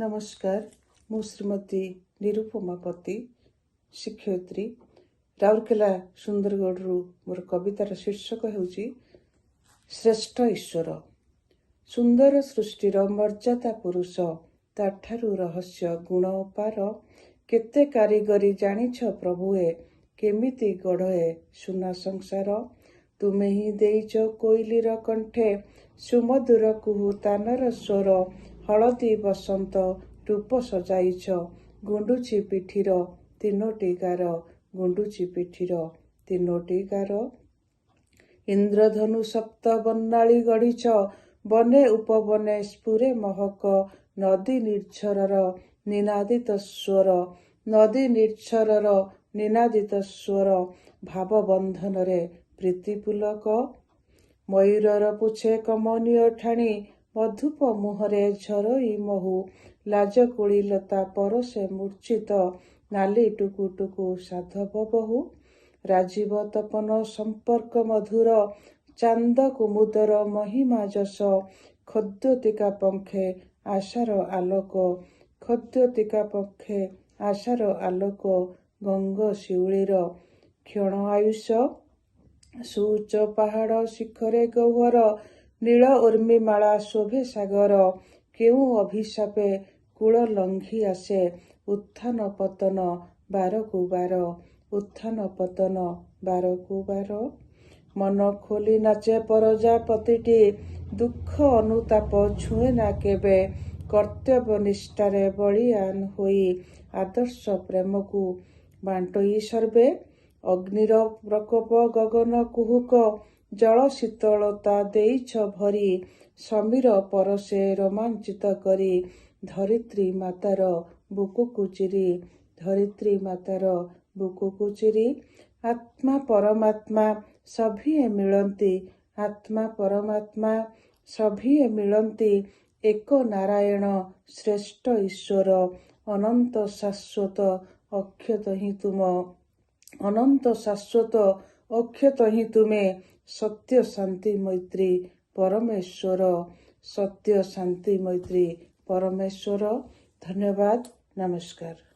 नमस्कार मु श्रीमती निरुपमा पति शिक्षयित्री राउरकेला सुंदरगढ़ मोर कवितार शीर्षक हेउची श्रेष्ठ ईश्वर। सुंदर सृष्टिर मर्यादा पुरुष ताठारु रहस्य गुण पार केते कारीगरी जानिछ प्रभुए केमिति गढ़े सुना संसार। तुमे ही देइछ कोइलीर कंठे सुमधुर कुहू तानर स्वर हलदी बसंत रूप सजाइछ गुंडुची पिठीर तीनोटी गार गुंडुची पिठीर तीनोटी गार। इंद्रधनु सप्त बन्नाली गढ़िछ बने उपबने स्फुरे महक नदी निर्झरर निनादित स्वर नदी निर्झरर निनादित स्वर भाव बंधनरे प्रीतिपुलक। मयूरर पुछे कमनीय ठाणी मधुप मुहरे झरई महु लाज कुड़ीलता परसे मूर्छित नाली टुकु टुकु साधव बहु। राजीव तपन संपर्क मधुर चांद कुमुदर महिमा जस खद्योतिका पंखे आशार आलोक खद्योतिका पंखे आशार आलोक। गंग शिउलीर क्षण आयुष सुउच्च पहाड़ शिखरे गौहर नील उर्मिमाला शोभे सागर। केउ अभिशापे कूल लंघी आसे उत्थान पतन बारकु बार उत्थान पतन बारकु बार। मन खोली नाचे प्रजापतिटी दुख अनुताप छुए ना केबे कर्तव्य निष्ठारे बलियान होई आदर्श प्रेम को बांटई सर्वे। अग्निर प्रकोप गगन कुहुक जल शीतलता देइछ भरी समीर परसे रोमांचित करी धरित्री मातार बुकुकु चिरी धरित्री मातार बुकुकु चिरी। आत्मा परमात्मा सभिए मिलंती आत्मा परमात्मा सभिए मिलंती एक नारायण श्रेष्ठ ईश्वर अनंत शाश्वत अक्षत ही तुम अनंत शाश्वत अक्षत ही तुमे सत्य शांति मैत्री परमेश्वर सत्य शांति मैत्री परमेश्वर। धन्यवाद। नमस्कार।